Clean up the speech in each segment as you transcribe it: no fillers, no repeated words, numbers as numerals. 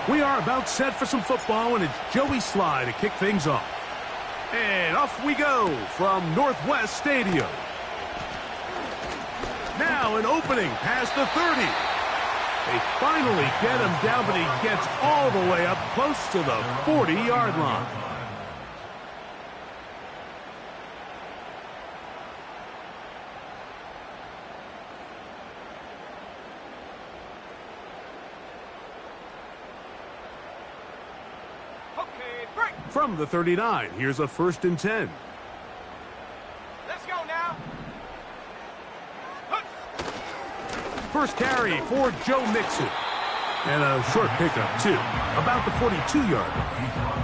We are about set for some football, and it's Joey Sly to kick things off. And off we go from Northwest Stadium. Now an opening past the 30. They finally get him down, but he gets all the way up close to the 40-yard line. From the 39, here's a 1st and 10. Let's go now. First carry for Joe Mixon. And a short pickup, too. About the 42-yard line.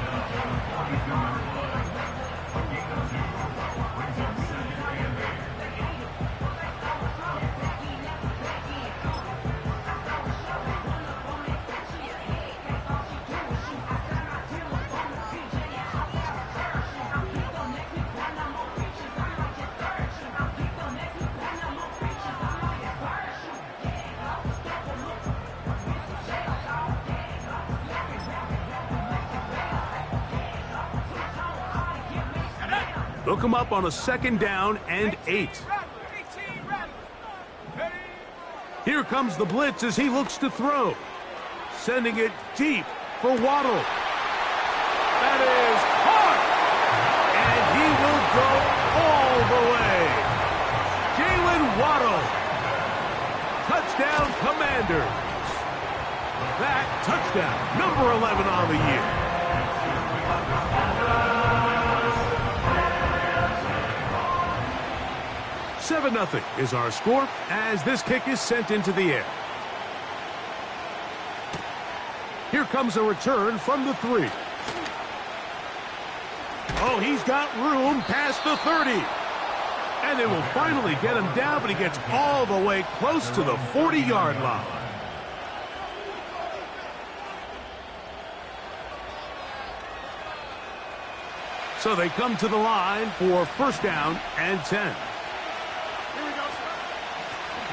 Look him up on a 2nd down and 8. Here comes the blitz as he looks to throw. Sending it deep for Waddle. That is caught! And he will go all the way. Jalen Waddle. Touchdown, Commanders. That touchdown, number 11 on the year. 7-0 is our score as this kick is sent into the air. Here comes a return from the 3. Oh, he's got room past the 30. And they will finally get him down, but he gets all the way close to the 40-yard line. So they come to the line for 1st down and 10.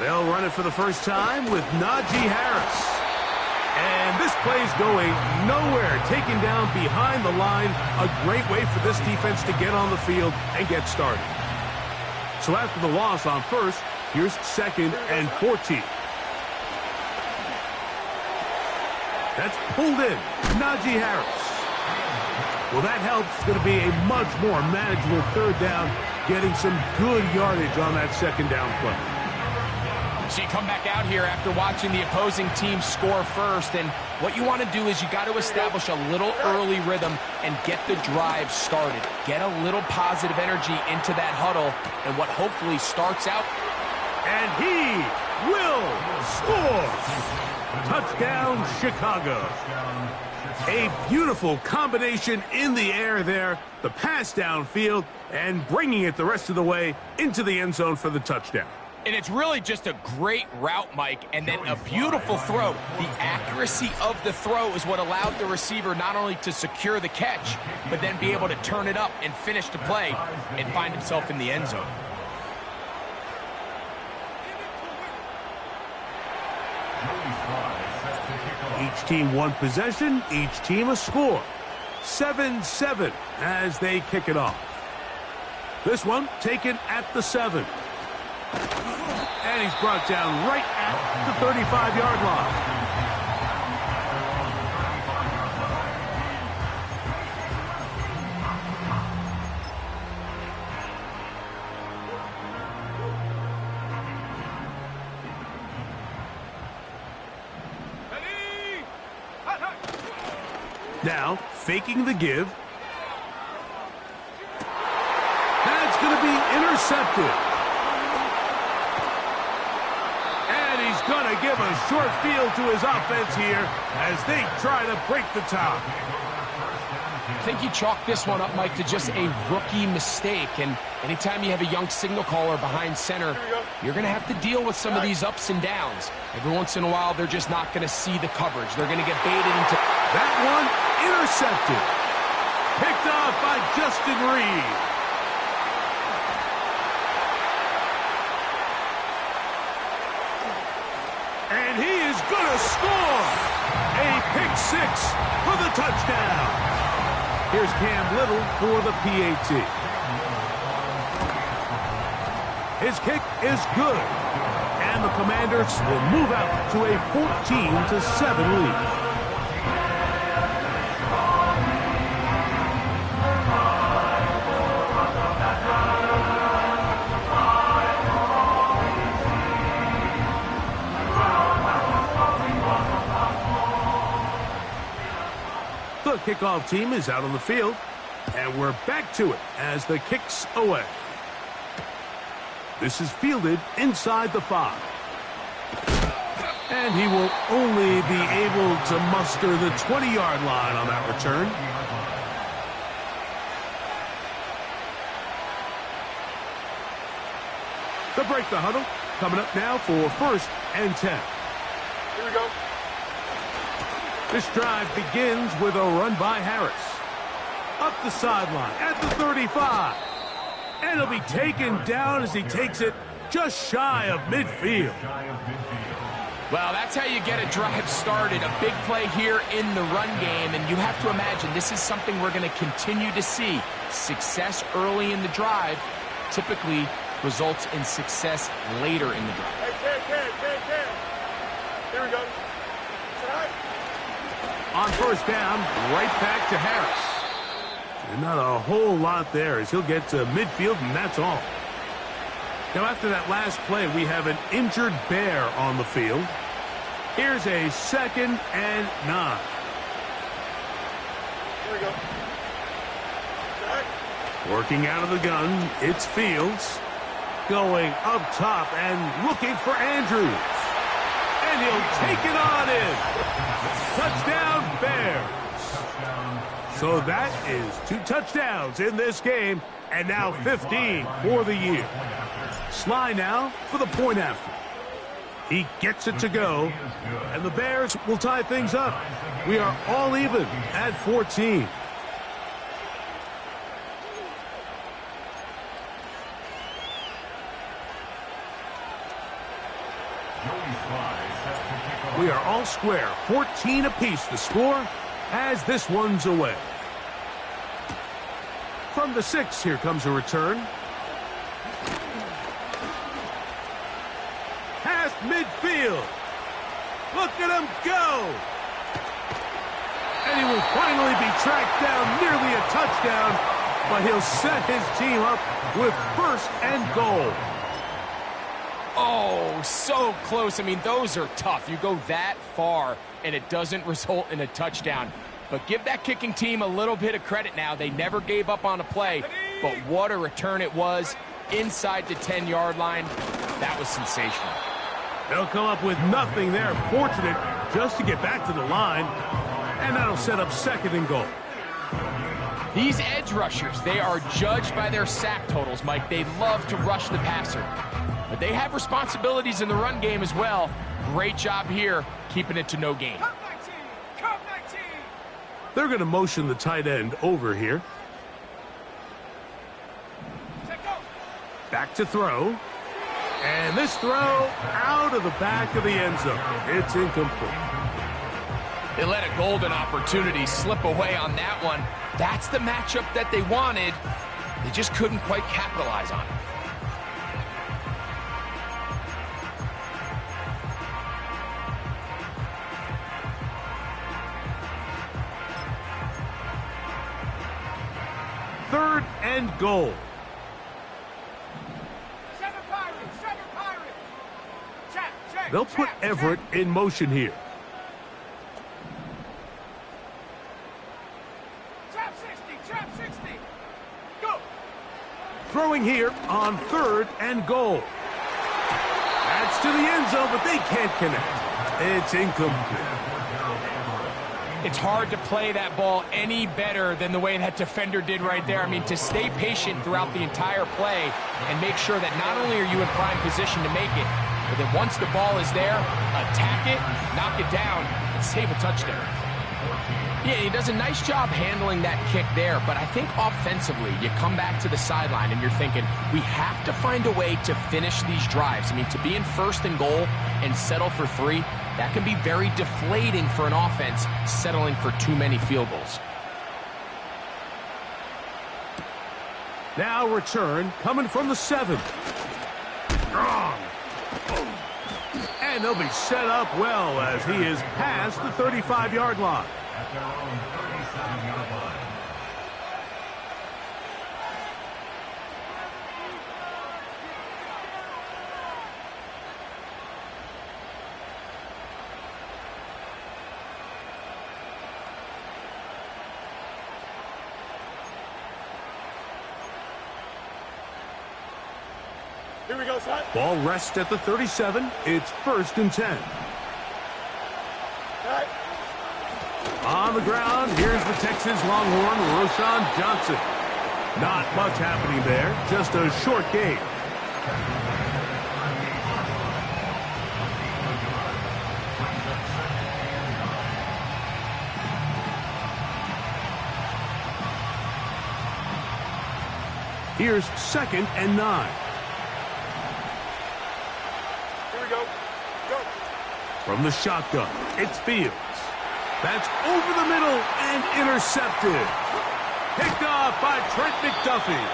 They'll run it for the first time with Najee Harris. And this play's going nowhere, taken down behind the line. A great way for this defense to get on the field and get started. So after the loss on 1st, here's 2nd and 14. That's pulled in. Najee Harris. Well, that helps. It's going to be a much more manageable 3rd down, getting some good yardage on that 2nd down play. So you come back out here after watching the opposing team score first, and what you want to do is you got to establish a little early rhythm and get the drive started. Get a little positive energy into that huddle, and what hopefully starts out. And he will score! Touchdown, Chicago. A beautiful combination in the air there, the pass downfield, and bringing it the rest of the way into the end zone for the touchdown. And it's really just a great route, Mike, and then a beautiful throw. The accuracy of the throw is what allowed the receiver not only to secure the catch, but then be able to turn it up and finish the play and find himself in the end zone. Each team one possession, each team a score. 7-7 as they kick it off. This one taken at the 7. And he's brought down right at the 35-yard line. Now, faking the give. That's going to be intercepted. And he's going to give a short field to his offense here as they try to break the tie. I think you chalk this one up, Mike, to just a rookie mistake. And anytime you have a young signal caller behind center, you're going to have to deal with some of these ups and downs. Every once in a while, they're just not going to see the coverage. They're going to get baited into... That one intercepted. Picked off by Justin Reed. And And he is going to score! A pick six for the touchdown. Here's Cam Little for the PAT. His kick is good. And the Commanders will move out to a 14-7 lead. The kickoff team is out on the field, and we're back to it as the kick's away. This is fielded inside the 5. And he will only be able to muster the 20-yard line on that return. They'll break the huddle. Coming up now for 1st and 10. Here we go. This drive begins with a run by Harris. Up the sideline at the 35. And he'll be taken down as he takes it just shy of midfield. Well, that's how you get a drive started. A big play here in the run game. And you have to imagine this is something we're going to continue to see. Success early in the drive typically results in success later in the drive. Hey. Here we go. On 1st down, right back to Harris. And not a whole lot there as he'll get to midfield, and that's all. Now, after that last play, we have an injured Bear on the field. Here's a 2nd and 9. Here we go. Working out of the gun, it's Fields. Going up top and looking for Andrews. And he'll take it on in. Touchdown, Bears. So that is 2 touchdowns in this game, and now 15 for the year. Sly now for the point after. He gets it to go, and the Bears will tie things up. We are all even at 14. We are all square, 14 apiece the score as this one's away. From the 6, here comes a return. Past midfield. Look at him go. And he will finally be tracked down, nearly a touchdown, but he'll set his team up with 1st and goal. Oh, so close. I mean, those are tough. You go that far, and it doesn't result in a touchdown. But give that kicking team a little bit of credit now. They never gave up on a play, but what a return it was inside the 10-yard line. That was sensational. They'll come up with nothing there. Fortunate just to get back to the line, and that'll set up 2nd and goal. These edge rushers, they are judged by their sack totals, Mike. They love to rush the passer. But they have responsibilities in the run game as well. Great job here, keeping it to no gain. Come 19! Come 19! They're going to motion the tight end over here. Back to throw. And this throw out of the back of the end zone. It's incomplete. They let a golden opportunity slip away on that one. That's the matchup that they wanted. They just couldn't quite capitalize on it. Third and goal. Seven Pirates! Check. They'll put Everett in motion here. Trap 60! Go! Throwing here on 3rd and goal. That's to the end zone, but they can't connect. It's incomplete. It's hard to play that ball any better than the way that defender did right there. I mean, to stay patient throughout the entire play and make sure that not only are you in prime position to make it, but then once the ball is there, attack it, knock it down, and save a touchdown. Yeah, he does a nice job handling that kick there, but I think offensively, you come back to the sideline and you're thinking, we have to find a way to finish these drives. I mean, to be in 1st and goal and settle for 3, That can be very deflating for an offense settling for too many field goals. Now return coming from the 7. Strong. And they'll be set up well as he is past the 35-yard line. At their own 37-yard line. Here we go, son. Ball rests at the 37. It's 1st and 10. All right. On the ground, here's the Texas Longhorn, Roschon Johnson. Not much happening there, just a short game. Here's 2nd and 9. Here we go. Go. From the shotgun, it's Fields. That's over the middle and intercepted. Picked off by Trent McDuffie.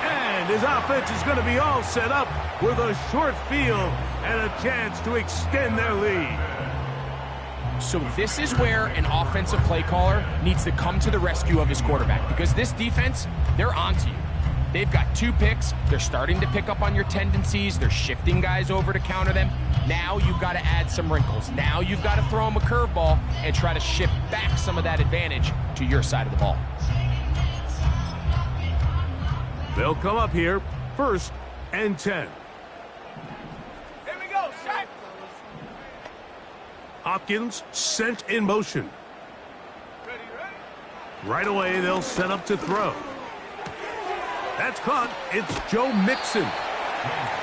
And his offense is going to be all set up with a short field and a chance to extend their lead. So this is where an offensive play caller needs to come to the rescue of his quarterback, because this defense, they're onto you. They've got 2 picks. They're starting to pick up on your tendencies. They're shifting guys over to counter them. Now you've got to add some wrinkles. Now you've got to throw them a curveball and try to shift back some of that advantage to your side of the ball. They'll come up here, 1st and 10. Here we go, set. Hopkins sent in motion. Ready, ready. Right away, they'll set up to throw. That's caught. It's Joe Mixon.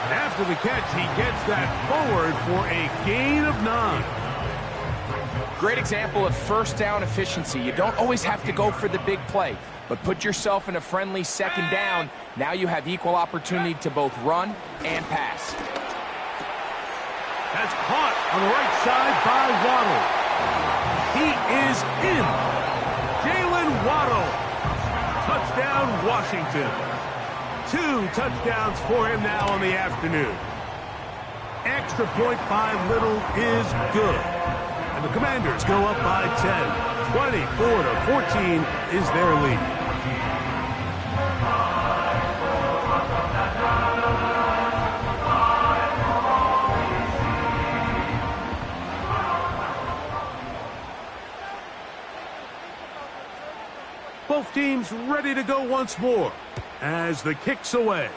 After the catch, he gets that forward for a gain of 9. Great example of first down efficiency. You don't always have to go for the big play, but put yourself in a friendly 2nd down. Now you have equal opportunity to both run and pass. That's caught on the right side by Waddle. He is in. Jalen Waddle. Touchdown, Washington. 2 touchdowns for him now on the afternoon. Extra point by Little is good. And the Commanders go up by 10. 24-14 is their lead. Both teams ready to go once more as the kick's away.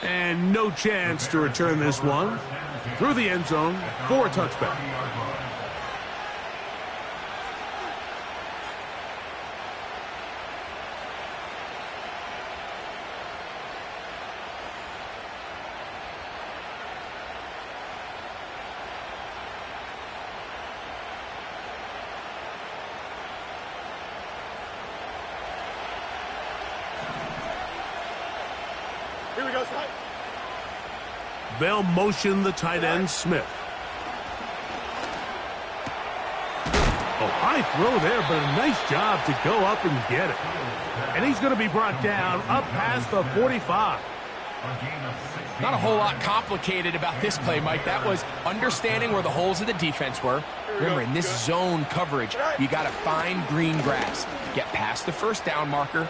And no chance to return this one. Through the end zone for a touchback. Here we go, son. They'll motion the tight end, Smith. Oh, high throw there, but a nice job to go up and get it. And he's going to be brought down up past the 45. Not a whole lot complicated about this play, Mike. That was understanding where the holes of the defense were. Remember, in this zone coverage, you got to find green grass. Get past the first down marker,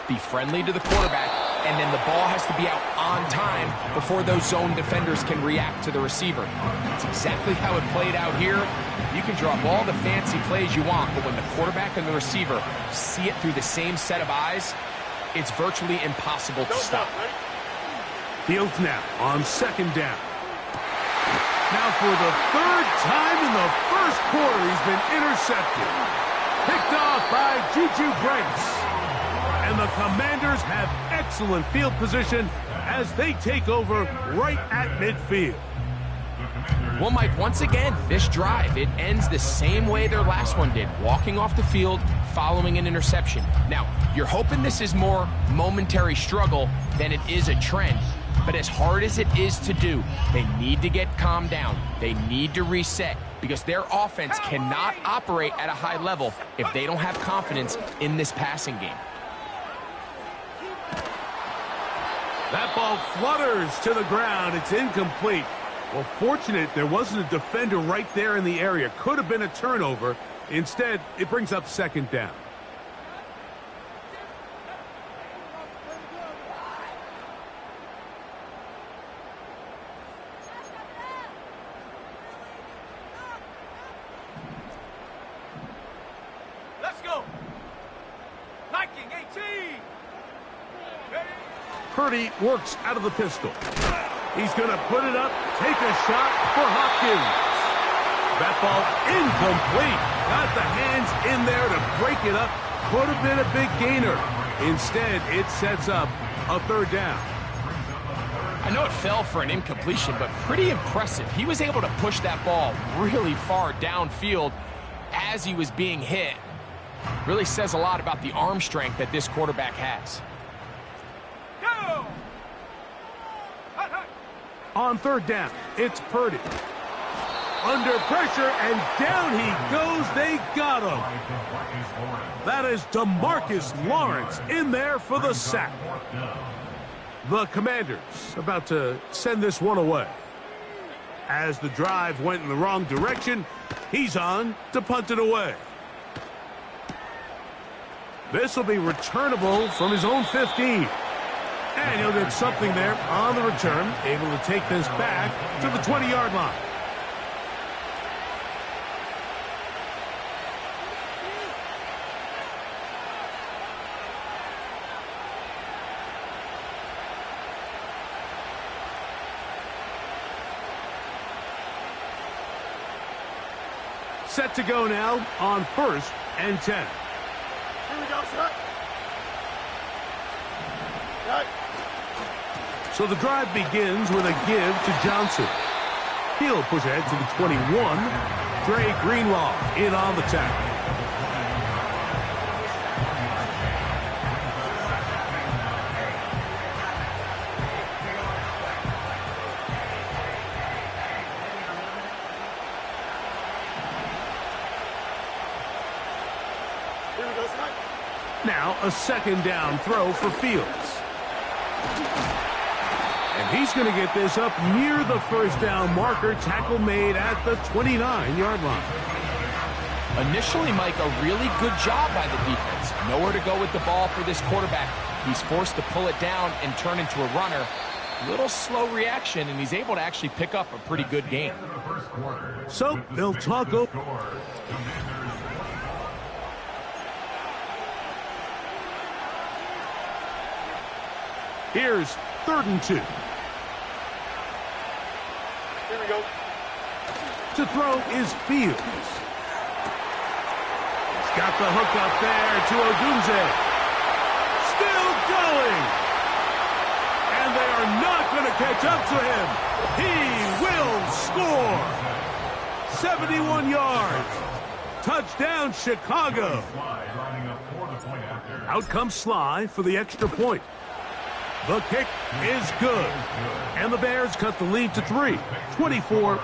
be friendly to the quarterback, and then the ball has to be out on time before those zone defenders can react to the receiver. That's exactly how it played out here. You can drop all the fancy plays you want, but when the quarterback and the receiver see it through the same set of eyes, it's virtually impossible to stop. Fields now on 2nd down. Now for the 3rd time in the first quarter, he's been intercepted. Picked off by Juju Brents. And the Commanders have excellent field position as they take over right at midfield. Well, Mike, once again, this drive, it ends the same way their last one did, walking off the field, following an interception. Now, you're hoping this is more momentary struggle than it is a trend, But as hard as it is to do, they need to get calmed down. They need to reset because their offense cannot operate at a high level if they don't have confidence in this passing game. That ball flutters to the ground. It's incomplete. Well, fortunate there wasn't a defender right there in the area. Could have been a turnover. Instead, it brings up second down. Let's go. Viking 18. Purdy works out of the pistol. He's going to put it up, take a shot for Hopkins. That ball incomplete. Got the hands in there to break it up. Could have been a big gainer. Instead, it sets up a third down. I know it fell for an incompletion, but pretty impressive. He was able to push that ball really far downfield as he was being hit. Really says a lot about the arm strength that this quarterback has. Go. On third down, it's Purdy. Under pressure, and down he goes. They got him. That is DeMarcus Lawrence in there for the sack. The Commanders about to send this one away. As the drive went in the wrong direction, he's on to punt it away. This will be returnable from his own 15. And he'll get something there on the return, able to take this back to the 20-yard line. Set to go now on 1st and 10. Here we go, set. Right. So the drive begins with a give to Johnson. He'll push ahead to the 21. Dre Greenlaw in on the tackle. Here we go, set. Now a second down throw for Fields. And he's going to get this up near the first down marker. Tackle made at the 29-yard line. Initially, Mike, a really good job by the defense. Nowhere to go with the ball for this quarterback. He's forced to pull it down and turn into a runner. Little slow reaction, and he's able to actually pick up a pretty good gain. So they'll talk over. Here's 3rd and 2. Here we go. To throw is Fields. He's got the hook up there to Odunze. Still going. And they are not going to catch up to him. He will score. 71 yards. Touchdown, Chicago. Out comes Sly for the extra point. The kick is good. And the Bears cut the lead to 3, 24-21.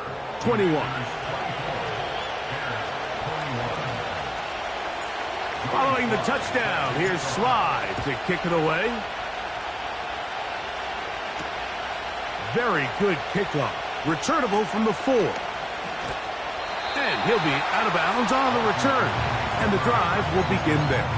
Following the touchdown, here's Sly to kick it away. Very good kickoff. Returnable from the 4. And he'll be out of bounds on the return. And the drive will begin there.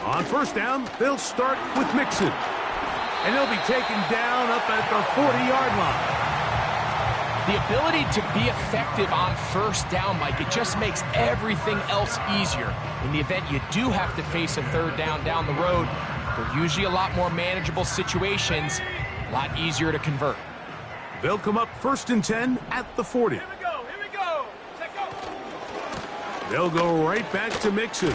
On first down, they'll start with Mixon. And he'll be taken down up at the 40-yard line. The ability to be effective on first down, Mike, it just makes everything else easier. In the event you do have to face a third down the road, they're usually a lot more manageable situations, a lot easier to convert. They'll come up 1st and 10 at the 40. Here we go. Check go. They'll go right back to Mixon.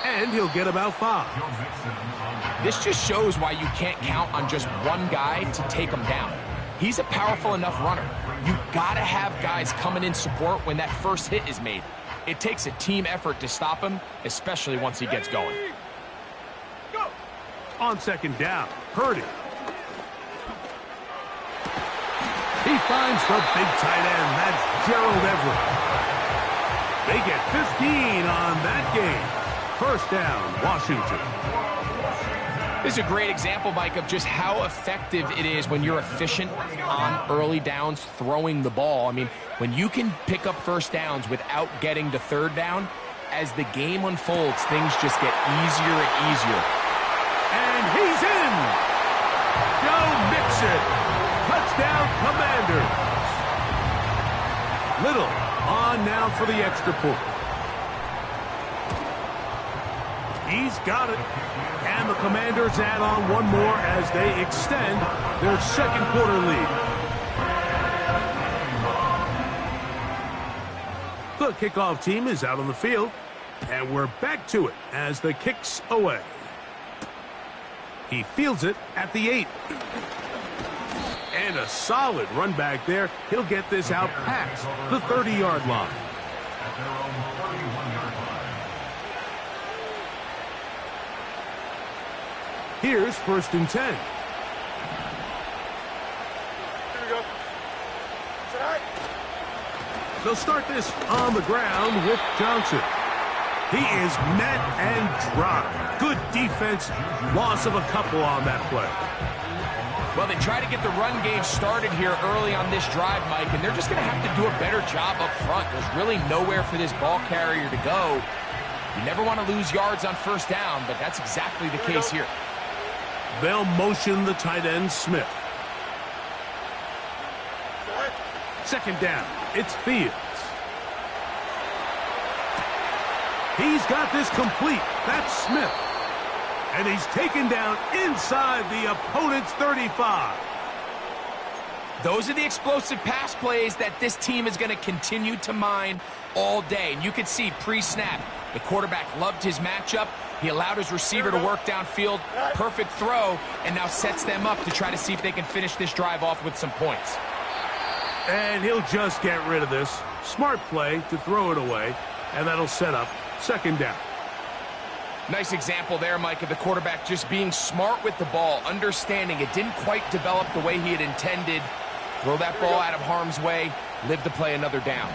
And he'll get about 5. Joe Mixon on the This just shows why you can't count on just one guy to take him down. He's a powerful enough runner. You gotta have guys coming in support when that first hit is made. It takes a team effort to stop him, especially once he gets going. Go. On 2nd down, Purdy. He finds the big tight end. That's Gerald Everett. They get 15 on that game. 1st down, Washington. This is a great example, Mike, of just how effective it is when you're efficient on early downs throwing the ball. I mean, when you can pick up 1st downs without getting to 3rd down, as the game unfolds, things just get easier and easier. And he's in! Joe Mixon! Touchdown, Commanders! Little on now for the extra point. He's got it. And the Commanders add on one more as they extend their 2nd quarter lead. The kickoff team is out on the field, and we're back to it as the kick's away. He fields it at the 8. And a solid run back there. He'll get this out past the 30-yard line. at their own 31-yard line. Here's 1st and 10. Here we go. Tonight. They'll start this on the ground with Johnson. He is met and dropped. Good defense. Loss of a couple on that play. Well, they try to get the run game started here early on this drive, Mike, and they're just going to have to do a better job up front. There's really nowhere for this ball carrier to go. You never want to lose yards on 1st down, but that's exactly the case here. They'll motion the tight end, Smith. 2nd down. It's Fields. He's got this complete. That's Smith. And he's taken down inside the opponent's 35. Those are the explosive pass plays that this team is going to continue to mine all day. And you can see pre-snap, the quarterback loved his matchup. He allowed his receiver to work downfield. Perfect throw, and now sets them up to try to see if they can finish this drive off with some points. And he'll just get rid of this. Smart play to throw it away, and that'll set up 2nd down. Nice example there, Mike, of the quarterback just being smart with the ball, understanding it didn't quite develop the way he had intended. Throw that ball out of harm's way, live to play another down.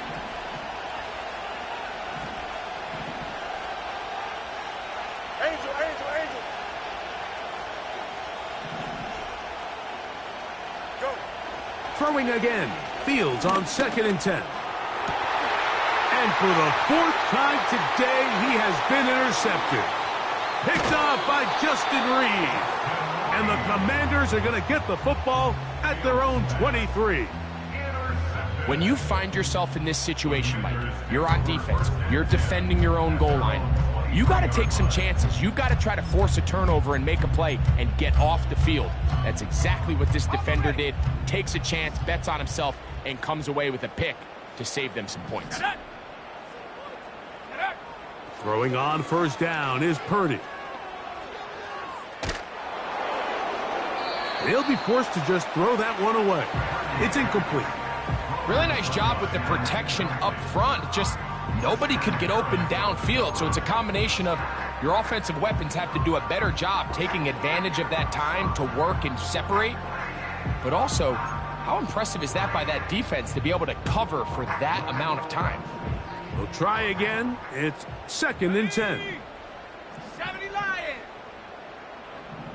Angel, Angel, Angel. Go. Throwing again. Fields on 2nd and 10. And for the 4th time today, he has been intercepted. Picked off by Justin Reed. And the Commanders are going to get the football at their own 23. When you find yourself in this situation, Mike, you're on defense, you're defending your own goal line, you got to take some chances. You got to try to force a turnover and make a play and get off the field. That's exactly what this defender did. Takes a chance, bets on himself, and comes away with a pick to save them some points. Throwing on 1st down is Purdy. They'll be forced to just throw that one away. It's incomplete. Really nice job with the protection up front. Just nobody could get open downfield, so it's a combination of your offensive weapons have to do a better job taking advantage of that time to work and separate. But also, how impressive is that by that defense to be able to cover for that amount of time? They'll try again. It's 2nd and 10. 70 Lion.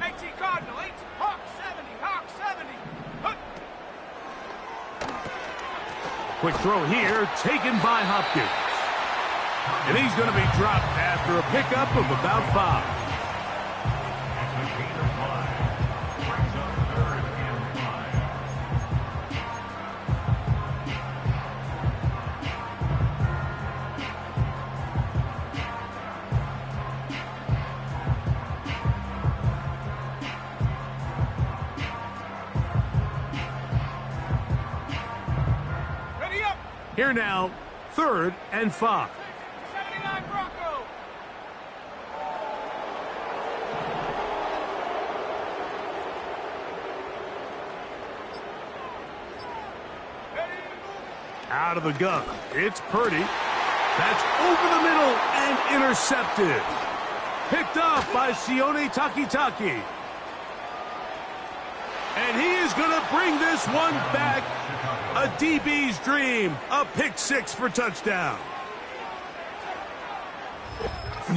18 Cardinal. 18 Hawk 70. Hawk 70. Hook. Quick throw here, taken by Hopkins. And he's going to be dropped after a pickup of about 5. A gain of 5. Brings up 3rd and 5. Here now, 3rd and 5. 79 Bronco. Out of the gun. It's Purdy. That's over the middle and intercepted. Picked up by Sione Takitaki. And he is going to bring this one back. A DB's dream. A pick 6 for touchdown.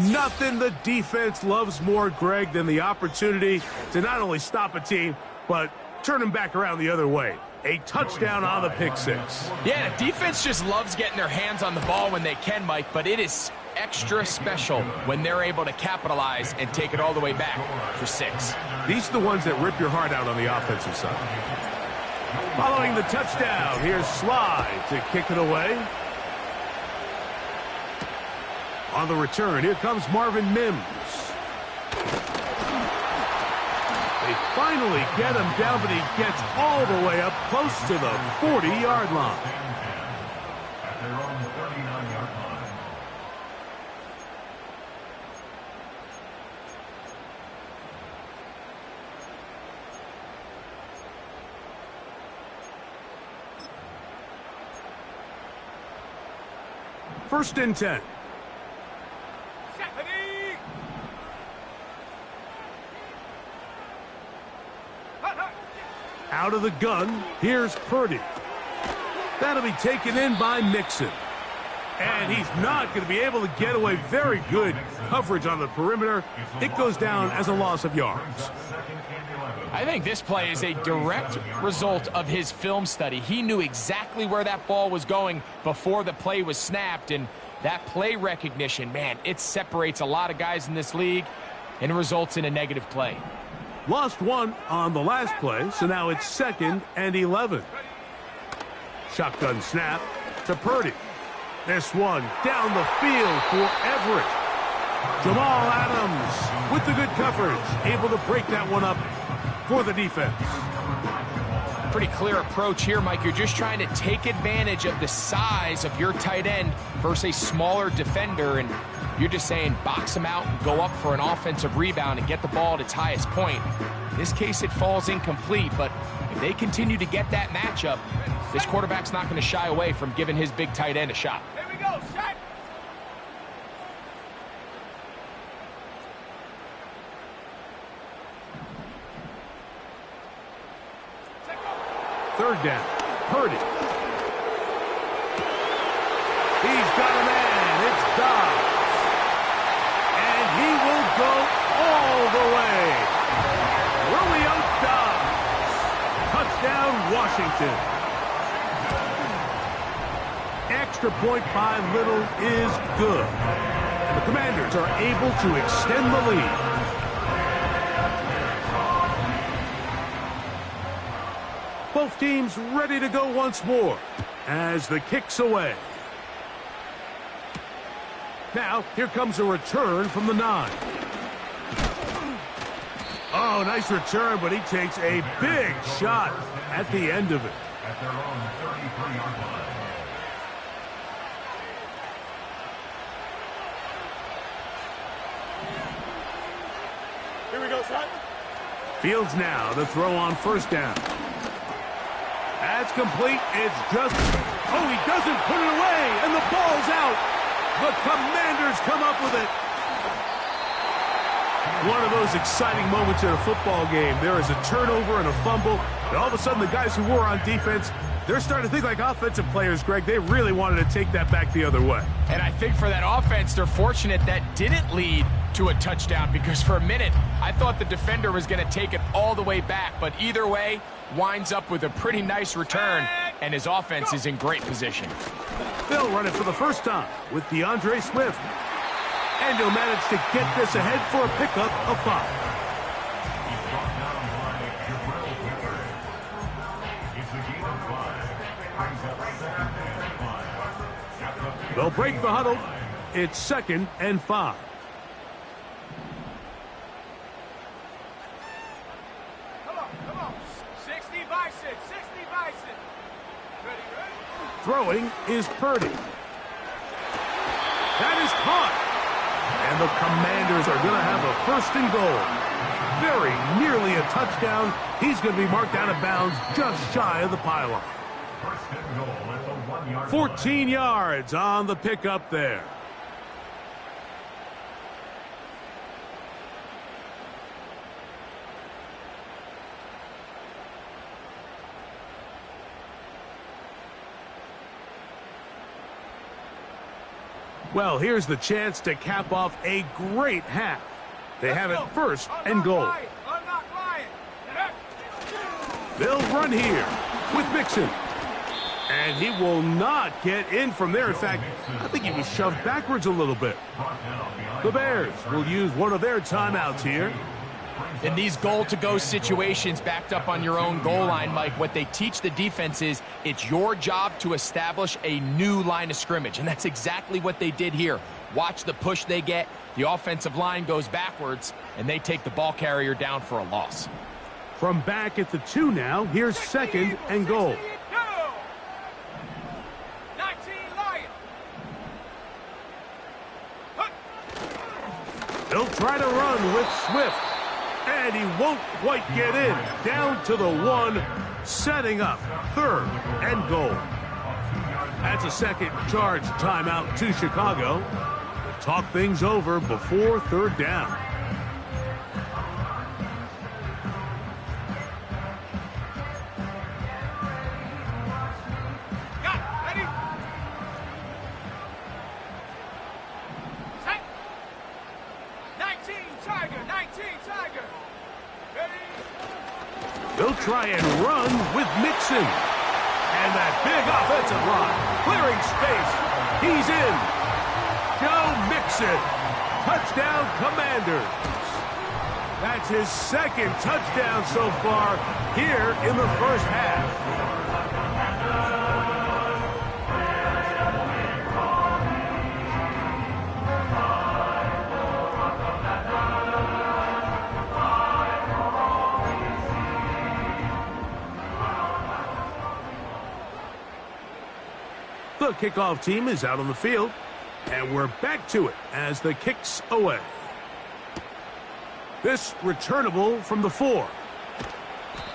Nothing the defense loves more, Greg, than the opportunity to not only stop a team, but turn them back around the other way. A touchdown on the pick 6. Yeah, the defense just loves getting their hands on the ball when they can, Mike, but it is extra special when they're able to capitalize and take it all the way back for 6. These are the ones that rip your heart out on the offensive side. Following the touchdown, here's Sly to kick it away. On the return, here comes Marvin Mims. They finally get him down, but he gets all the way up close to the 40-yard line. At their own 39-yard line. First and 10. Out of the gun, here's Purdy. That'll be taken in by Mixon. And he's not going to be able to get away. Very good coverage on the perimeter. It goes down as a loss of yards. I think this play is a direct result of his film study. He knew exactly where that ball was going before the play was snapped, and that play recognition, man, it separates a lot of guys in this league and results in a negative play. Lost one on the last play, so now it's 2nd and 11. Shotgun snap to Purdy. This one down the field for Everett. Jamal Adams with the good coverage, able to break that one up for the defense. Pretty clear approach here, Mike. You're just trying to take advantage of the size of your tight end versus a smaller defender, and you're just saying box him out and go up for an offensive rebound and get the ball at its highest point. In this case, it falls incomplete, but if they continue to get that matchup, this quarterback's not going to shy away from giving his big tight end a shot. Here we go, set. Third down, Purdy. He's got a man, it's Dobbs. And he will go all the way. Romeo Dobbs. Touchdown, Washington. Extra point by Little is good. And the Commanders are able to extend the lead. Both teams ready to go once more as the kick's away. Now, here comes a return from the 9. Oh, nice return, but he takes a big shot at the end of it. At their own 33-yard line. Here we go, son. Fields now to throw on first down. That's complete. It's just... Oh, he doesn't put it away, and the ball's out. The Commanders come up with it. One of those exciting moments in a football game. There is a turnover and a fumble, and all of a sudden the guys who were on defense, they're starting to think like offensive players, Greg. They really wanted to take that back the other way. And I think for that offense, they're fortunate that didn't lead to a touchdown, because for a minute, I thought the defender was going to take it all the way back. But either way, winds up with a pretty nice return, and his offense is in great position. They'll run it for the first time with DeAndre Swift. And he'll manage to get this ahead for a pickup of 5. He's brought down by Jabril Peppers. It's a gain of 5. Brings up 2nd and 5. At the They'll break the huddle. It's 2nd and 5. Come on. 60 by 6, 60 by 6. Ready, ready? Throwing is Purdy. That is caught. And the Commanders are going to have a 1st and goal. Very nearly a touchdown. He's going to be marked out of bounds just shy of the pylon. 14 yards on the pickup there. Well, here's the chance to cap off a great half. They have it 1st and goal. They'll run here with Mixon. And he will not get in from there. In fact, I think he was shoved backwards a little bit. The Bears will use one of their timeouts here. In these goal-to-go situations backed up on your own goal line, Mike, what they teach the defense is it's your job to establish a new line of scrimmage, and that's exactly what they did here. Watch the push they get. The offensive line goes backwards, and they take the ball carrier down for a loss. From back at the 2 now, here's 2nd and goal. 19 Lions. They'll try to run with Swift. And he won't quite get in. Down to the 1, setting up 3rd and goal. That's a second charge timeout to Chicago. Talk things over before 3rd down. They'll try and run with Mixon. And that big offensive line clearing space. He's in. Joe Mixon. Touchdown, Commanders. That's his 2nd touchdown so far here in the 1st half. The kickoff team is out on the field, and we're back to it as the kick's away. This returnable from the 4.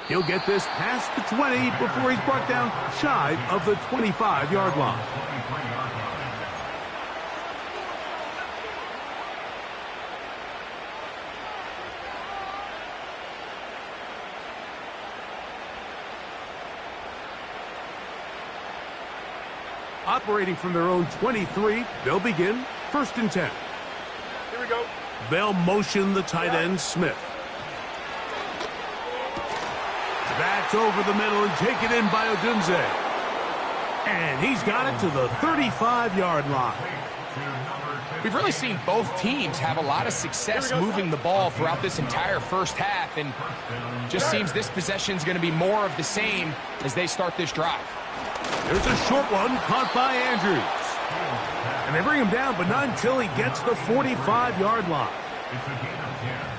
He'll get this past the 20 before he's brought down shy of the 25-yard line. Operating from their own 23, they'll begin 1st and 10. Here we go. They'll motion the tight end, Smith. That's over the middle and taken in by Odunze. And he's got it to the 35-yard line. We've really seen both teams have a lot of success moving the ball throughout this entire 1st half, and just seems this possession is going to be more of the same as they start this drive. There's a short one caught by Andrews. And they bring him down, but not until he gets the 45-yard line.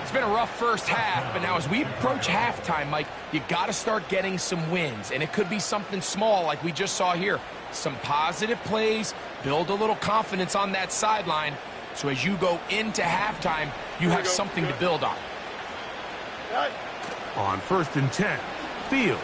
It's been a rough 1st half, but now as we approach halftime, Mike, you got to start getting some wins. And it could be something small like we just saw here. Some positive plays, build a little confidence on that sideline. So as you go into halftime, you have something to build on. On 1st and 10, Fields.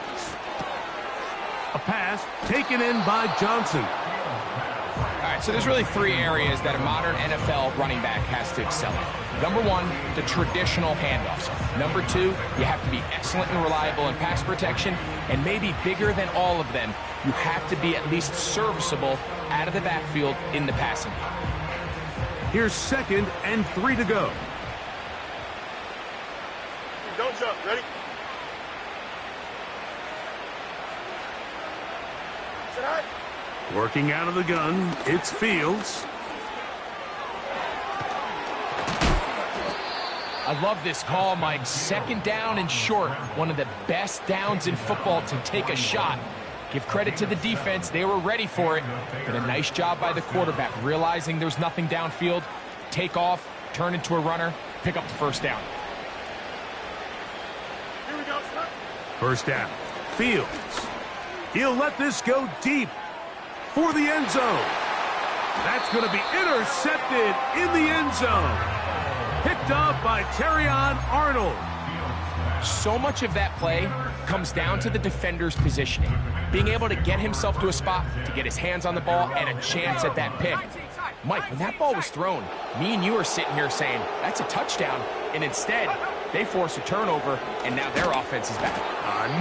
A pass taken in by Johnson. All right, so there's really 3 areas that a modern NFL running back has to excel in. Number 1, the traditional handoffs. Number 2, you have to be excellent and reliable in pass protection. And maybe bigger than all of them, you have to be at least serviceable out of the backfield in the passing game. Here's 2nd and 3 to go. Don't jump. Ready? Working out of the gun, it's Fields. I love this call, Mike. 2nd down and short. One of the best downs in football to take a shot. Give credit to the defense. They were ready for it. But a nice job by the quarterback, realizing there's nothing downfield. Take off, turn into a runner, pick up the 1st down. Here we go, 1st down. Fields. He'll let this go deep. for the end zone. That's going to be intercepted in the end zone. Picked off by Terrion Arnold. So much of that play comes down to the defender's positioning. Being able to get himself to a spot, to get his hands on the ball, and a chance at that pick. Mike, when that ball was thrown, me and you are sitting here saying, that's a touchdown. And instead, they force a turnover, and now their offense is back.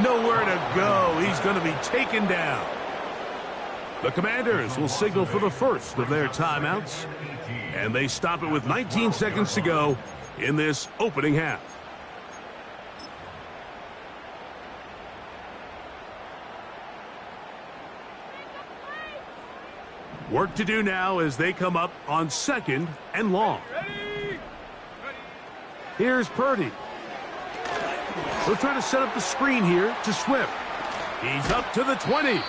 Nowhere to go. He's going to be taken down. The Commanders will signal for the first of their timeouts. And they stop it with 19 seconds to go in this opening half. Work to do now as they come up on 2nd and long. Here's Purdy. They'll try to set up the screen here to Swift. He's up to the 20.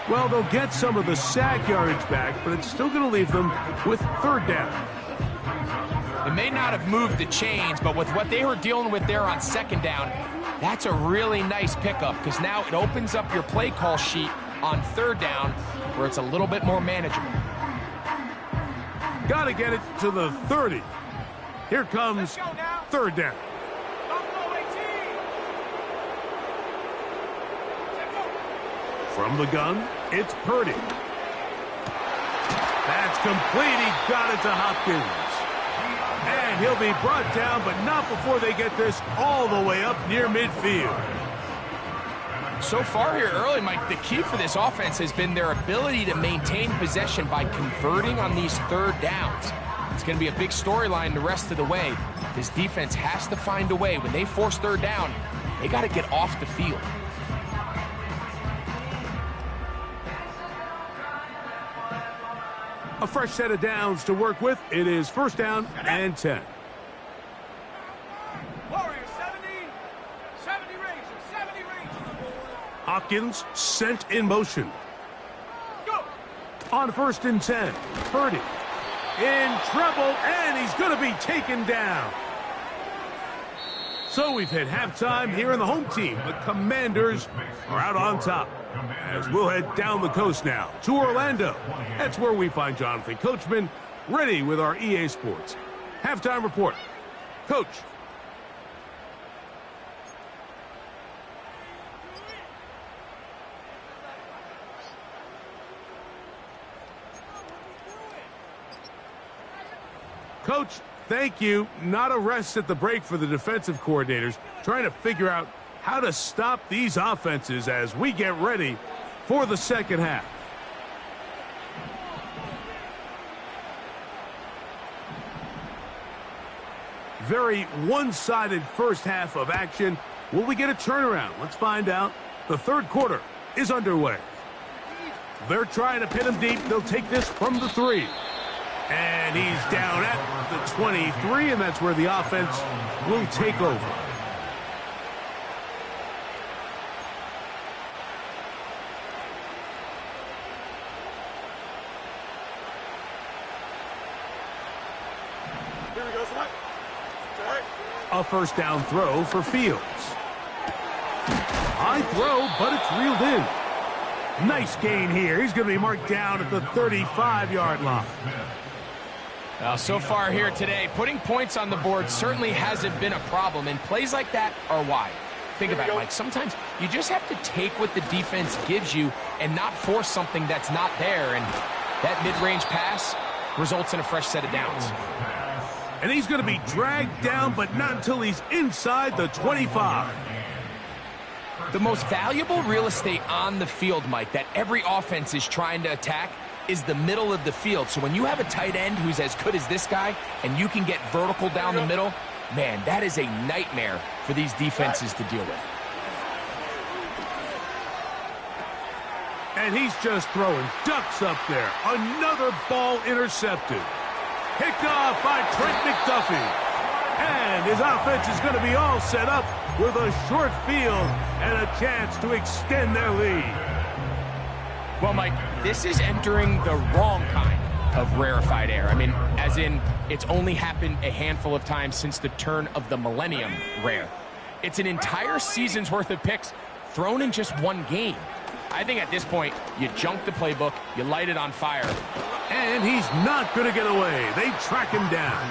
Well, they'll get some of the sack yardage back, but it's still going to leave them with 3rd down. It may not have moved the chains, but with what they were dealing with there on 2nd down, that's a really nice pickup because now it opens up your play call sheet on 3rd down where it's a little bit more manageable. Got to get it to the 30. Here comes 3rd down. From the gun, it's Purdy. That's complete. He got it to Hopkins. And he'll be brought down, but not before they get this all the way up near midfield. So far here early, Mike, the key for this offense has been their ability to maintain possession by converting on these 3rd downs. It's going to be a big storyline the rest of the way. This defense has to find a way. When they force 3rd down, they got to get off the field. A fresh set of downs to work with. It is 1st down and 10. Warriors 70 Rangers. Hopkins sent in motion. Go. On 1st and 10, Purdy in trouble, and he's going to be taken down. So we've hit halftime here in the home team. The Commanders are out on top. As we'll head down the coast now to Orlando. That's where we find Jonathan Coachman ready with our EA Sports halftime report. Coach. Coach, thank you. Not a rest at the break for the defensive coordinators, trying to figure out how to stop these offenses as we get ready for the 2nd half. Very one-sided first half of action. Will we get a turnaround? Let's find out. The 3rd quarter is underway. They're trying to pin him deep. They'll take this from the 3. And he's down at the 23, and that's where the offense will take over. Here we go, Swift. All right. A 1st down throw for Fields. High throw, but it's reeled in. Nice gain here. He's going to be marked down at the 35-yard line. So far here today, putting points on the board certainly hasn't been a problem, and plays like that are why. Think about it, Mike. Sometimes you just have to take what the defense gives you and not force something that's not there, and that mid-range pass results in a fresh set of downs. And he's going to be dragged down, but not until he's inside the 25. The most valuable real estate on the field, Mike, that every offense is trying to attack is the middle of the field. So when you have a tight end who's as good as this guy and you can get vertical down the middle, man, that is a nightmare for these defenses to deal with. And he's just throwing ducks up there. Another ball intercepted. Picked off by Trent McDuffie. And his offense is going to be all set up with a short field and a chance to extend their lead. Well, Mike, this is entering the wrong kind of rarefied air. I mean, as in, it's only happened a handful of times since the turn of the millennium rare. It's an entire season's worth of picks thrown in just one game. I think at this point, you junk the playbook, you light it on fire. And he's not going to get away. They track him down.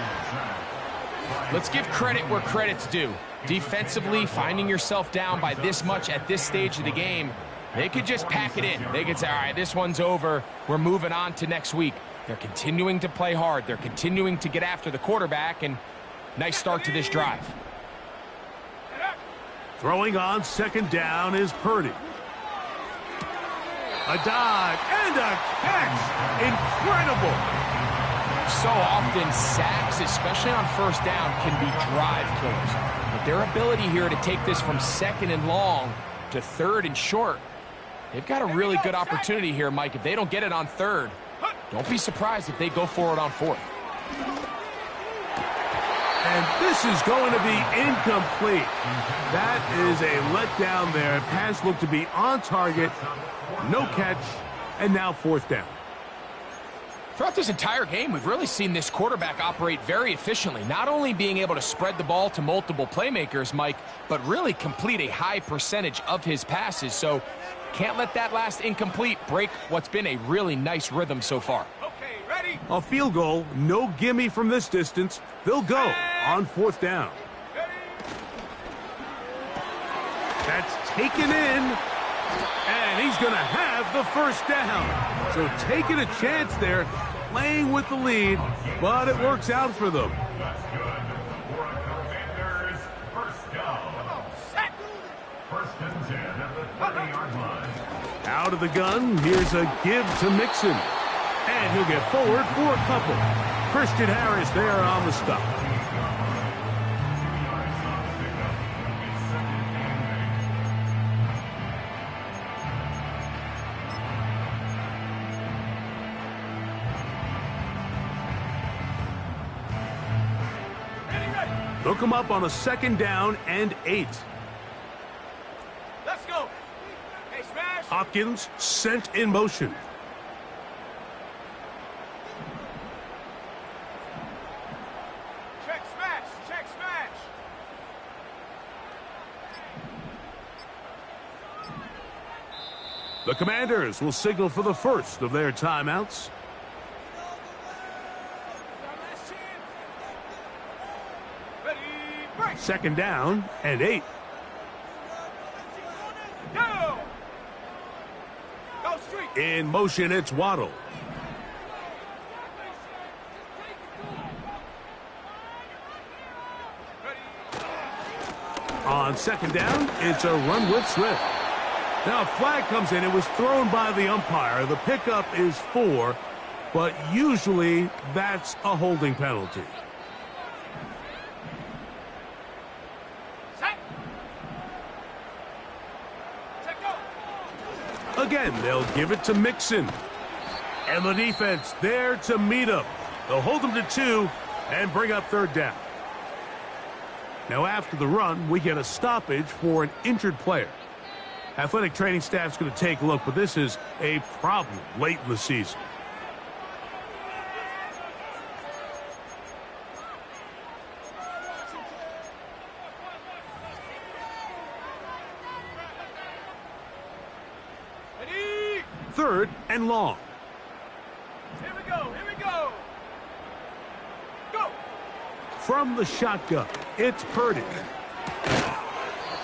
Let's give credit where credit's due. Defensively, finding yourself down by this much at this stage of the game, they could just pack it in. They could say, all right, this one's over. We're moving on to next week. They're continuing to play hard. They're continuing to get after the quarterback, and nice start to this drive. Throwing on second down is Purdy. A dive and a catch. Incredible. So often, sacks, especially on first down, can be drive killers. But their ability here to take this from second and long to third and short, they've got a really good opportunity here, Mike. If they don't get it on third, don't be surprised if they go for it on fourth. And this is going to be incomplete. That is a letdown there. Pass looked to be on target. No catch. And now fourth down. Throughout this entire game, we've really seen this quarterback operate very efficiently, not only being able to spread the ball to multiple playmakers, Mike, but really complete a high percentage of his passes. So can't let that last incomplete break what's been a really nice rhythm so far. Okay, ready? A field goal, no gimme from this distance. They'll go on fourth down. That's taken in. And he's going to have the first down. So taking a chance there, playing with the lead, but it works out for them. That's good for a Commanders first down. First and 10 at the 30-yard line. Out of the gun, here's a give to Mixon. And he'll get forward for a couple. Christian Harris there on the stop. Look him up on a second down and 8. Let's go. Hey, smash. Hopkins sent in motion. Check smash. Check smash. The Commanders will signal for the first of their timeouts. Ready, break. Second down and 8. Go. Go street. In motion, it's Waddle. On second down, it's a run with Swift. Now a flag comes in. It was thrown by the umpire. The pickup is 4, but usually that's a holding penalty. Set. Set, go. Again, they'll give it to Mixon. And the defense there to meet him. They'll hold him to 2 and bring up third down. Now after the run, we get a stoppage for an injured player. Athletic training staff's going to take a look, but this is a problem late in the season. Ready. Third and long. Here we go. Here we go. Go. From the shotgun, it's Purdy.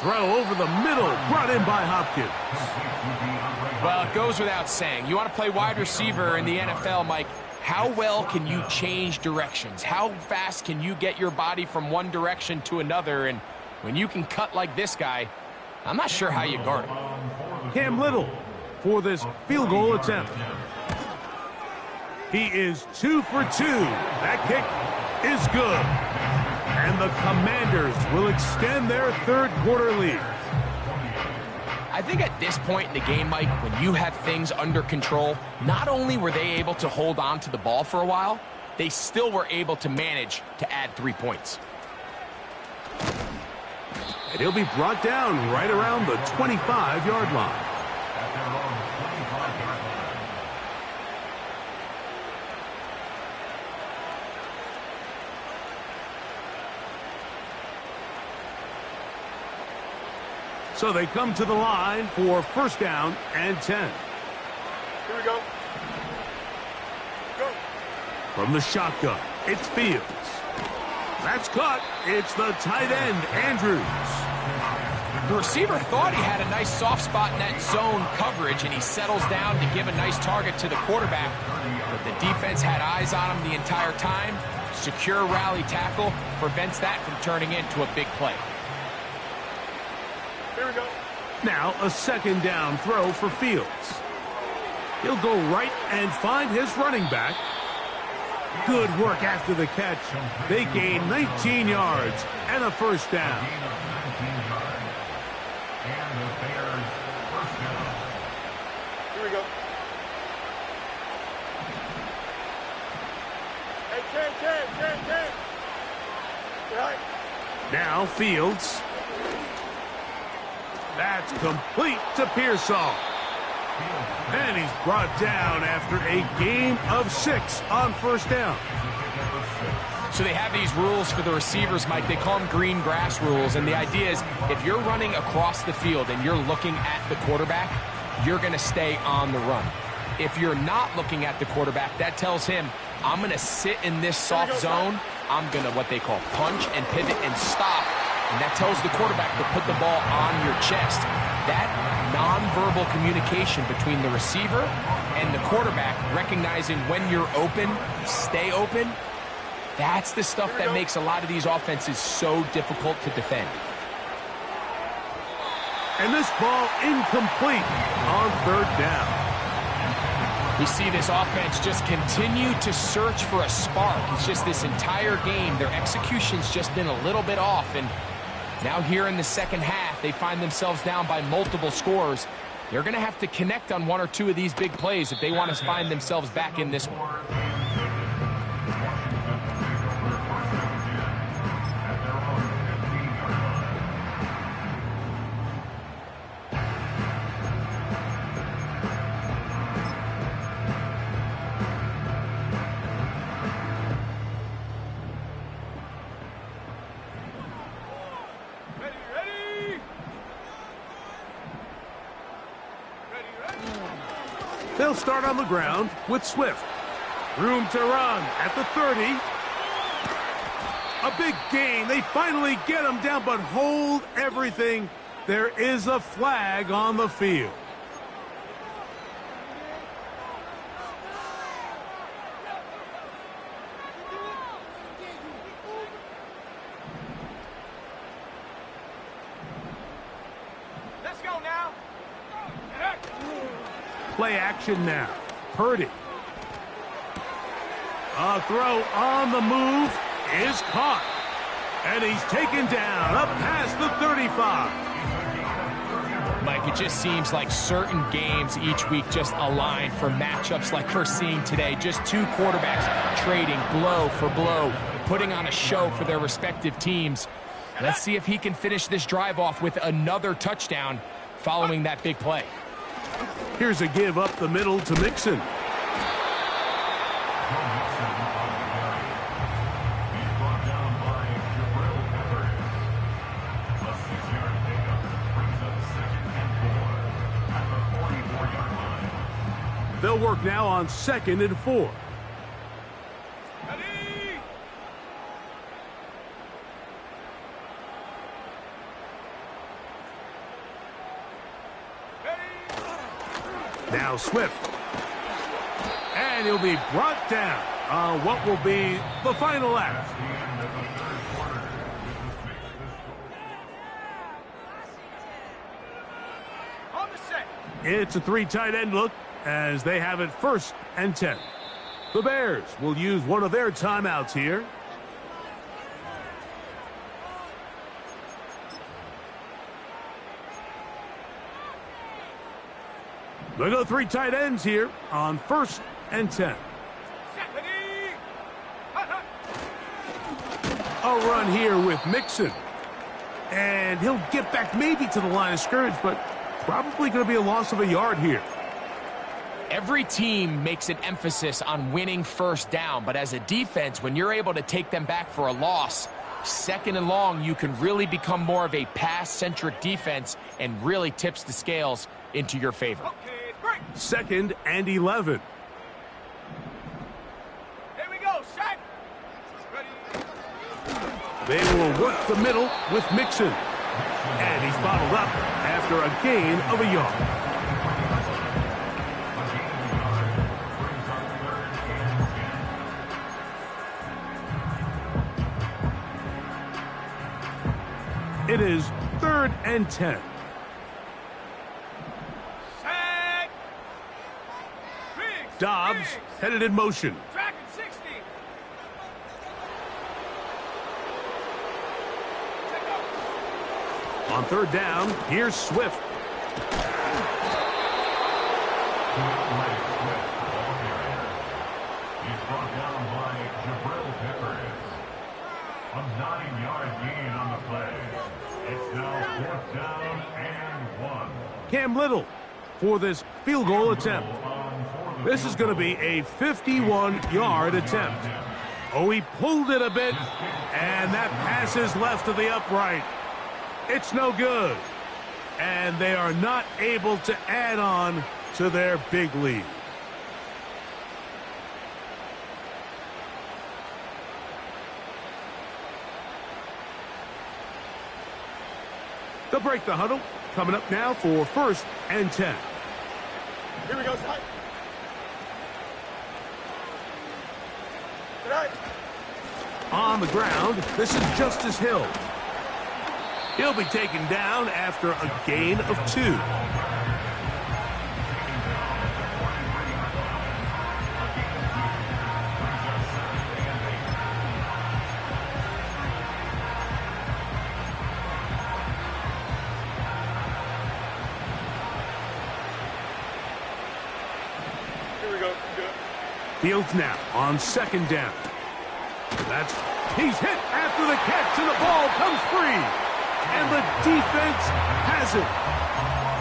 Throw over the middle, brought in by Hopkins. Well, it goes without saying. You want to play wide receiver in the NFL, Mike. How well can you change directions? How fast can you get your body from one direction to another? And when you can cut like this guy, I'm not sure how you guard him. Cam Little for this field goal attempt. He is 2 for 2. That kick is good. And the Commanders will extend their third quarter lead. I think at this point in the game, Mike, when you have things under control, not only were they able to hold on to the ball for a while, they still were able to manage to add 3 points. And he'll be brought down right around the 25-yard line. At their own 25-yard line. So they come to the line for first down and 10. Here we go. Go. From the shotgun, it's Fields. That's caught. It's the tight end, Andrews. The receiver thought he had a nice soft spot in that zone coverage, and he settles down to give a nice target to the quarterback. But the defense had eyes on him the entire time. Secure rally tackle prevents that from turning into a big play. Here we go. Now a second down throw for Fields. He'll go right and find his running back. Good work after the catch. They gain 19 yards and a first down. And the Bears first down. Here we go. Hey, 10. Right. Now Fields. That's complete to Pearsall. And he's brought down after a gain of 6 on first down. So they have these rules for the receivers, Mike. They call them green grass rules. And the idea is if you're running across the field and you're looking at the quarterback, you're going to stay on the run. If you're not looking at the quarterback, that tells him, I'm going to sit in this soft zone. I'm going to what they call punch and pivot and stop. And that tells the quarterback to put the ball on your chest. That nonverbal communication between the receiver and the quarterback, recognizing when you're open, stay open, that's the stuff that makes a lot of these offenses so difficult to defend. And this ball incomplete on third down. We see this offense just continue to search for a spark. It's just this entire game, their execution's just been a little bit off. And now here in the second half, they find themselves down by multiple scores. They're going to have to connect on one or two of these big plays if they want to find themselves back in this one. They'll start on the ground with Swift. Room to run at the 30. A big gain. They finally get him down, but hold everything. There is a flag on the field. Let's go now. Play action now. Purdy. A throw on the move is caught. And he's taken down up past the 35. Mike, it just seems like certain games each week just align for matchups like we're seeing today. Just two quarterbacks trading blow for blow, putting on a show for their respective teams. Let's see if he can finish this drive off with another touchdown following that big play. Here's a give up the middle to Mixon. They'll work now on 2nd and 4. Now Swift. And he'll be brought down on what will be the final act. On the set. It's a 3 tight end look as they have it 1st and 10. The Bears will use one of their timeouts here. They go 3 tight ends here on 1st and 10. A run here with Mixon. And he'll get back maybe to the line of scrimmage, but probably going to be a loss of a yard here. Every team makes an emphasis on winning first down, but as a defense, when you're able to take them back for a loss, Second and long, you can really become more of a pass-centric defense and really tips the scales into your favor. Okay, break. 2nd and 11. Here we go, set. Ready. They will work the middle with Mixon. And he's bottled up after a gain of a yard. It is 3rd and 10. Set. Biggs. Dobbs Biggs. headed in motion. Tracking 60. Check out. On 3rd down, here's Swift. He's brought down by Jabril Peppers. A 9-yard gain on the play. It's now 4th down and 1. Cam Little for this field goal attempt. This is going to be a 51-yard attempt. Oh, he pulled it a bit, and that pass is left to the upright. It's no good. And they are not able to add on to their big lead. They'll break the huddle. Coming up now for 1st and 10. Here we go, Spike. Good night. On the ground, this is Justice Hill. He'll be taken down after a gain of 2. Here we go. Good. Fields now on 2nd down. He's hit after the catch, and the ball comes free. And the defense has it.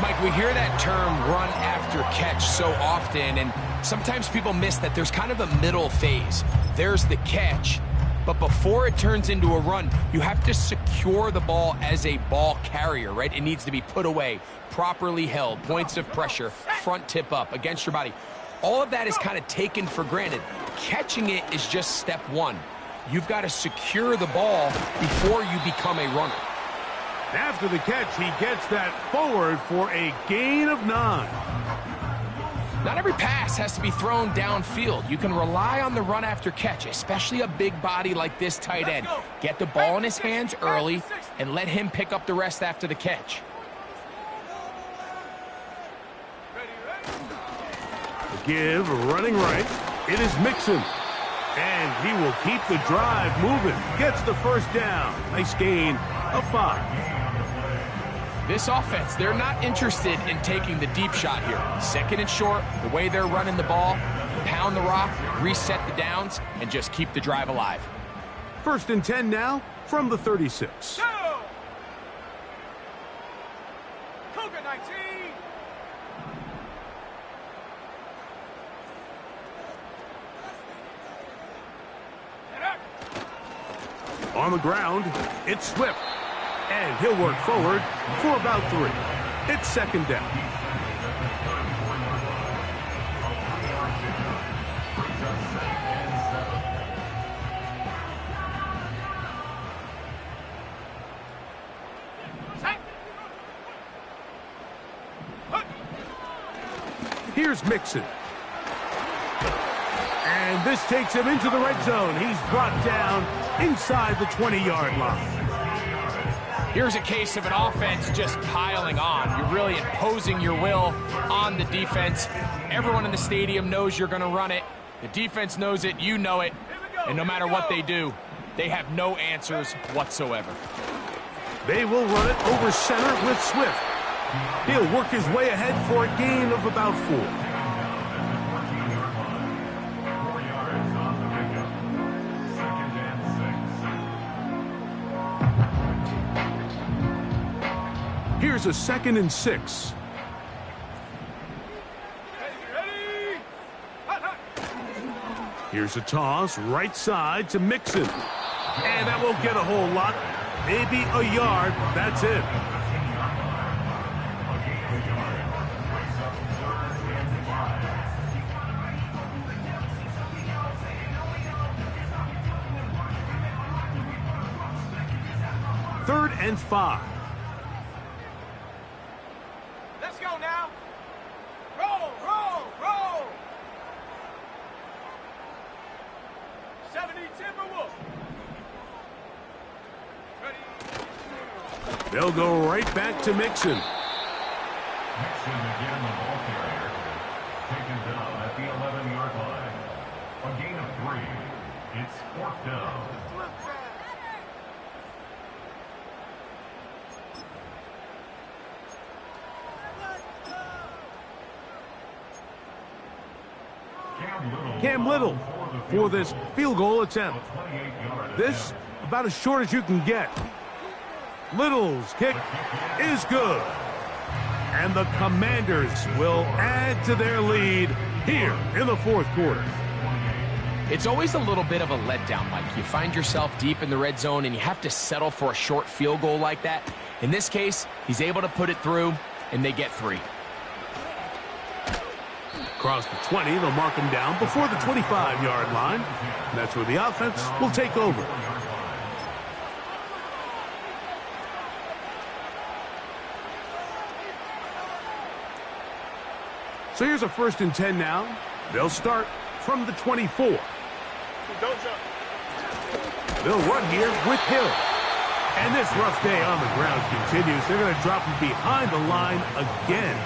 Mike, we hear that term run after catch so often, and sometimes people miss that there's kind of a middle phase. There's the catch, but before it turns into a run, you have to secure the ball as a ball carrier, right? It needs to be put away, properly held, points of pressure, front tip up against your body. All of that is kind of taken for granted. Catching it is just step one. You've got to secure the ball before you become a runner. After the catch, he gets that forward for a gain of 9. Not every pass has to be thrown downfield. You can rely on the run after catch, especially a big body like this tight end. Get the ball in his hands early and let him pick up the rest after the catch. The give running right. It is Mixon. And he will keep the drive moving. Gets the 1st down. Nice gain of 5. This offense, they're not interested in taking the deep shot here. 2nd and short, the way they're running the ball, pound the rock, reset the downs, and just keep the drive alive. 1st and 10 now from the 36. Go! Cougar 19. On the ground, it's Swift. And he'll work forward for about 3. It's 2nd down. Here's Mixon. And this takes him into the red zone. He's brought down inside the 20-yard line. Here's a case of an offense just piling on. You're really imposing your will on the defense. Everyone in the stadium knows you're going to run it. The defense knows it, you know it. And no matter what they do, they have no answers whatsoever. They will run it over center with Swift. He'll work his way ahead for a gain of about 4. Here's a 2nd and 6. Here's a toss right side to Mixon. And that won't get a whole lot. Maybe a yard. That's it. Third and 5. Let's go now. Roll, roll, roll. 70 Timberwolves. Ready. They'll go right back to Mixon. Mixon again, the ball carrier. Taken down at the 11-yard line. A gain of 3. It's 4th down. Cam Little for this field goal attempt. This about as short as you can get. Little's kick is good. And the Commanders will add to their lead here in the 4th quarter. It's always a little bit of a letdown, Mike. You find yourself deep in the red zone and you have to settle for a short field goal like that. In this case, he's able to put it through, and they get 3. Across the 20, they'll mark him down before the 25-yard line. And that's where the offense will take over. So here's a 1st and 10 now. They'll start from the 24. Don't jump. They'll run here with Hill. And this rough day on the ground continues. They're going to drop him behind the line again.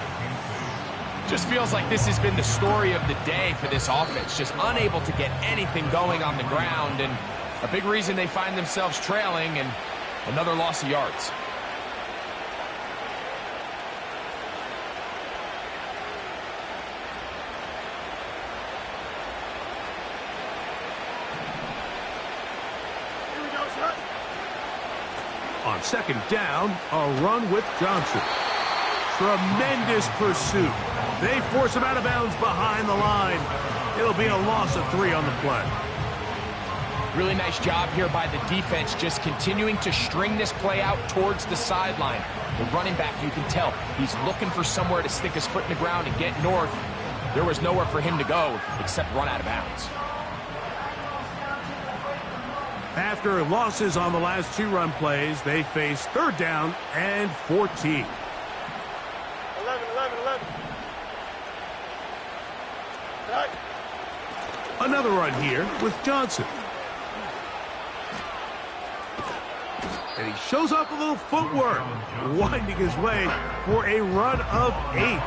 Just feels like this has been the story of the day for this offense. Just unable to get anything going on the ground. And a big reason they find themselves trailing, and another loss of yards. Here we go, shot. On 2nd down, a run with Johnson. Tremendous pursuit. They force him out of bounds behind the line. It'll be a loss of 3 on the play. Really nice job here by the defense, just continuing to string this play out towards the sideline. The running back, you can tell, he's looking for somewhere to stick his foot in the ground and get north. There was nowhere for him to go except run out of bounds. After losses on the last 2 run plays, they face 3rd down and 14. 11. Right. Another run here with Johnson. And he shows off a little footwork, winding his way for a run of 8.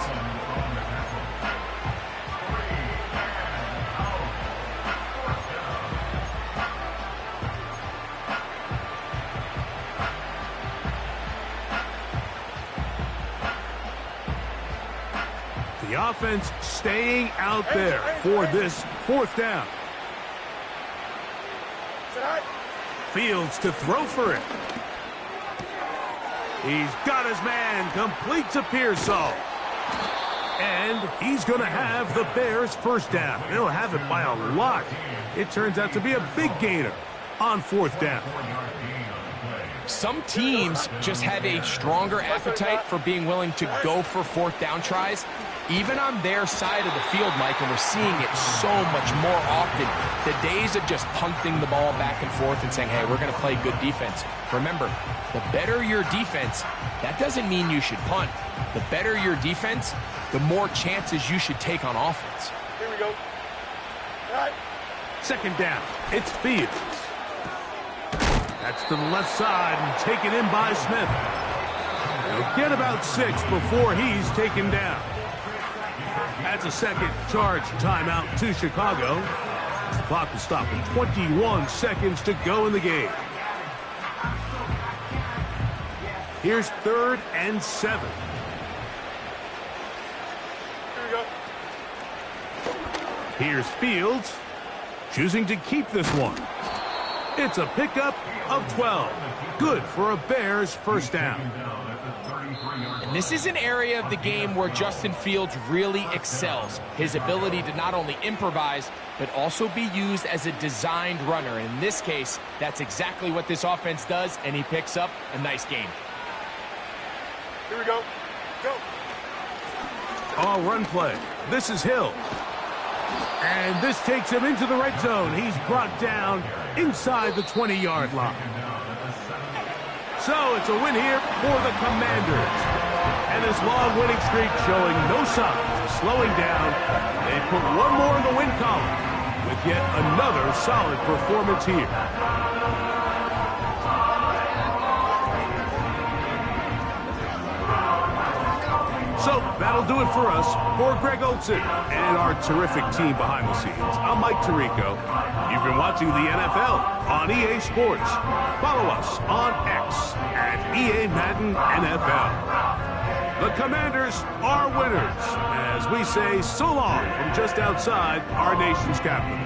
The offense staying out there for this 4th down. Fields to throw for it. He's got his man, complete to Pearsall. And he's going to have the Bears' 1st down. They'll have it by a lot. It turns out to be a big gainer on 4th down. Some teams just have a stronger appetite for being willing to go for 4th down tries, even on their side of the field, Mike, and we're seeing it so much more often. The days of just punting the ball back and forth and saying, hey, we're going to play good defense. Remember, the better your defense, that doesn't mean you should punt. The better your defense, the more chances you should take on offense. Here we go. Right. 2nd down, it's Fields. That's to the left side and taken in by Smith. He'll get about 6 before he's taken down. That's a 2nd charge timeout to Chicago. The clock will stop in 21 seconds to go in the game. Here's 3rd and 7. Here we go. Here's Fields, choosing to keep this one. It's a pickup of 12. Good for a Bears 1st down. And this is an area of the game where Justin Fields really excels. His ability to not only improvise, but also be used as a designed runner. In this case, that's exactly what this offense does, and he picks up a nice gain. Here we go. Go. Oh, run play. This is Hill. And this takes him into the red zone. He's brought down inside the 20-yard line. So it's a win here for the Commanders. And this long winning streak showing no signs of slowing down. They put one more in the win column with yet another solid performance here. So that'll do it for us. For Greg Olsen and our terrific team behind the scenes, I'm Mike Tirico. You've been watching the NFL on EA Sports. Follow us on X at EA Madden NFL. The Commanders are winners as we say so long from just outside our nation's capital.